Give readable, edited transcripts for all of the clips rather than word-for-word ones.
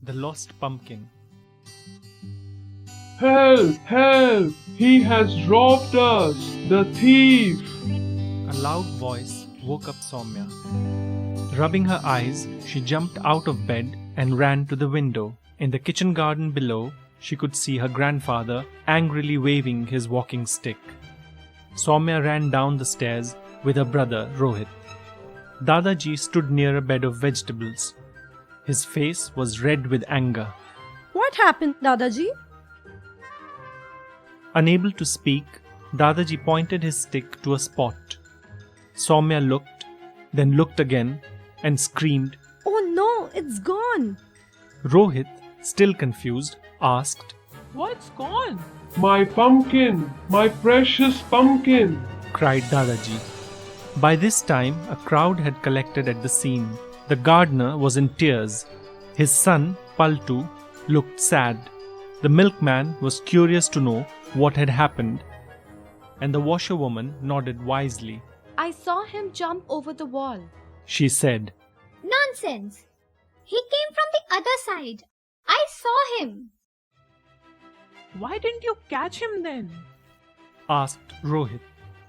The Lost Pumpkin. Help! Help! He has robbed us! The thief! A loud voice woke up Saumya. Rubbing her eyes, she jumped out of bed and ran to the window. In the kitchen garden below, she could see her grandfather angrily waving his walking stick. Saumya ran down the stairs with her brother Rohit. Dadaji stood near a bed of vegetables. His face was red with anger. What happened, Dadaji? Unable to speak, Dadaji pointed his stick to a spot. Saumya looked, then looked again, and screamed, Oh no, it's gone! Rohit, still confused, asked, What's gone? My pumpkin! My precious pumpkin! cried Dadaji. By this time, a crowd had collected at the scene. The gardener was in tears. His son, Paltu, looked sad. The milkman was curious to know what had happened, and the washerwoman nodded wisely. I saw him jump over the wall. She said, Nonsense! He came from the other side. I saw him. Why didn't you catch him then? asked Rohit.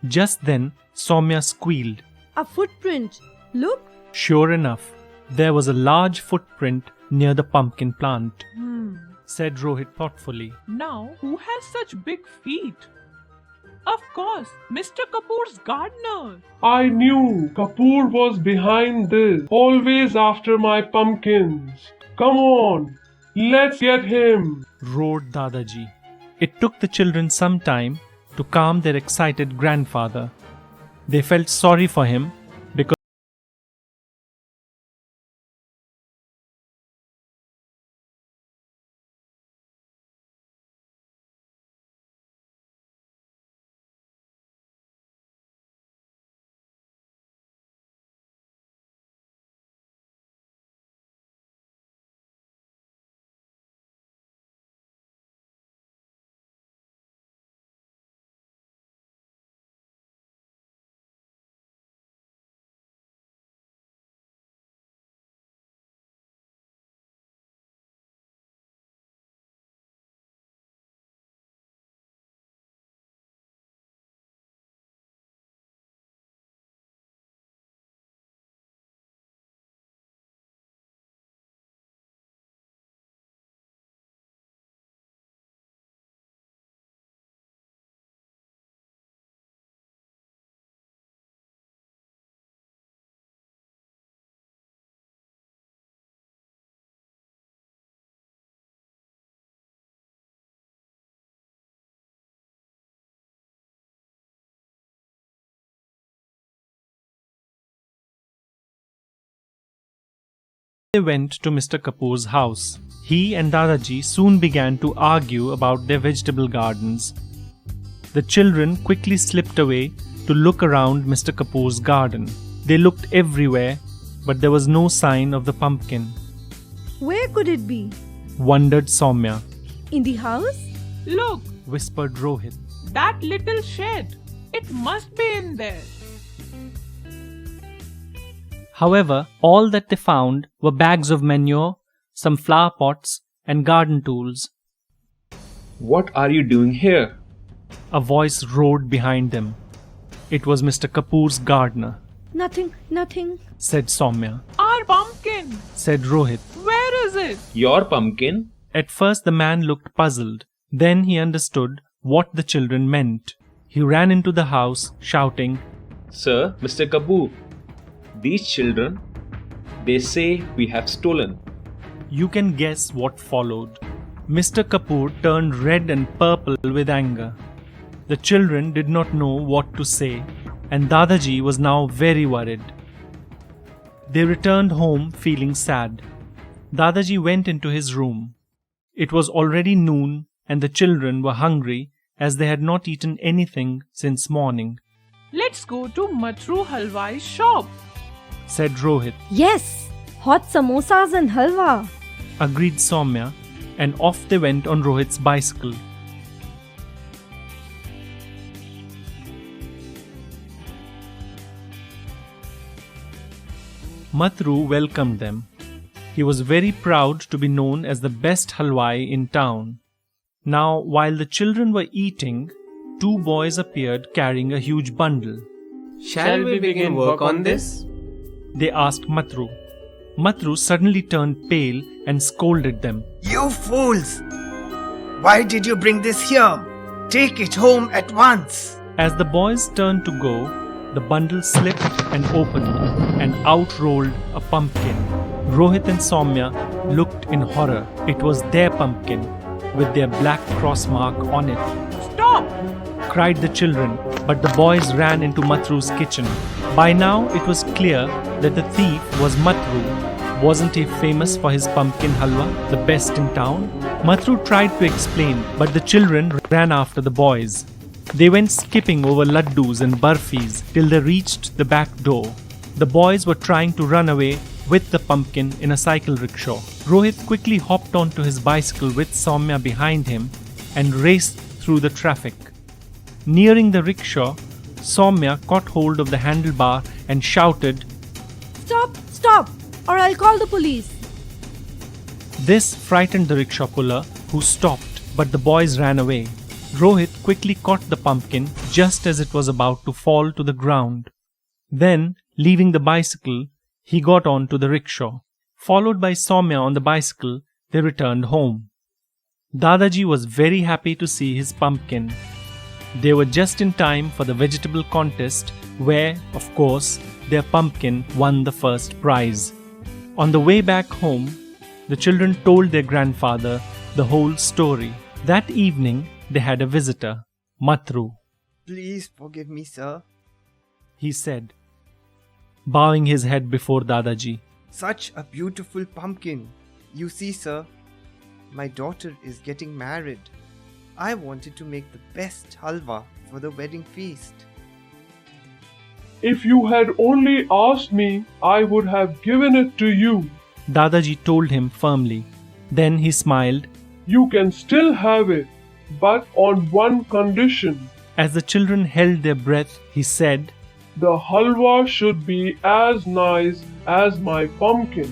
Just then, Saumya squealed. A footprint. Look! Sure enough, there was a large footprint near the pumpkin plant, said Rohit thoughtfully. Now, who has such big feet? Of course, Mr. Kapoor's gardener. I knew Kapoor was behind this, always after my pumpkins. Come on, let's get him! Roared Dadaji. It took the children some time to calm their excited grandfather. They felt sorry for him because they went to Mr. Kapoor's house. He and Dadaji soon began to argue about their vegetable gardens. The children quickly slipped away to look around Mr. Kapoor's garden. They looked everywhere, but there was no sign of the pumpkin. Where could it be? Wondered Saumya. In the house? Look, Whispered Rohit. that little shed. It must be in there. However, all that they found were bags of manure, some flower pots, and garden tools. What are you doing here? A voice roared behind them. It was Mr. Kapoor's gardener. Nothing. Said Saumya. Our pumpkin. Said Rohit. Where is it? Your pumpkin? At first the man looked puzzled. Then he understood what the children meant. He ran into the house, shouting, Sir, Mr. Kapoor, these children, they say we have stolen. You can guess what followed. Mr. Kapoor turned red and purple with anger. The children did not know what to say, and Dadaji was now very worried. They returned home feeling sad. Dadaji went into his room. It was already noon, and the children were hungry as they had not eaten anything since morning. Let's go to Matru Halwai's shop. Said Rohit. Yes! Hot samosas and halwa. Agreed Saumya, and off they went on Rohit's bicycle. Matru welcomed them. He was very proud to be known as the best halwai in town. Now, while the children were eating, two boys appeared carrying a huge bundle. Shall we begin work on this? They asked Matru. Matru suddenly turned pale and scolded them. You fools! Why did you bring this here? Take it home at once! As the boys turned to go, the bundle slipped and opened, and out rolled a pumpkin. Rohit and Saumya looked in horror. It was their pumpkin, with their black cross mark on it. Stop! Cried the children, but the boys ran into Matru's kitchen. By now it was clear that the thief was Matru. Wasn't he famous for his pumpkin halwa, the best in town? Matru tried to explain, but the children ran after the boys. They went skipping over laddus and barfis till they reached the back door. The boys were trying to run away with the pumpkin in a cycle rickshaw. Rohit quickly hopped onto his bicycle with Saumya behind him and raced through the traffic. Nearing the rickshaw, Saumya caught hold of the handlebar and shouted, Stop! Stop! Or I'll call the police. This frightened the rickshaw puller, who stopped, but the boys ran away. Rohit quickly caught the pumpkin just as it was about to fall to the ground. Then, leaving the bicycle, he got on to the rickshaw. Followed by Saumya on the bicycle, they returned home. Dadaji was very happy to see his pumpkin. They were just in time for the vegetable contest where, of course, their pumpkin won the first prize. On the way back home, the children told their grandfather the whole story. That evening, they had a visitor, Matru. Please forgive me, sir. He said, bowing his head before Dadaji. Such a beautiful pumpkin. You see, sir, my daughter is getting married. I wanted to make the best halwa for the wedding feast. If you had only asked me, I would have given it to you. Dadaji told him firmly. Then he smiled. You can still have it, but on one condition. As the children held their breath, he said, The halwa should be as nice as my pumpkin.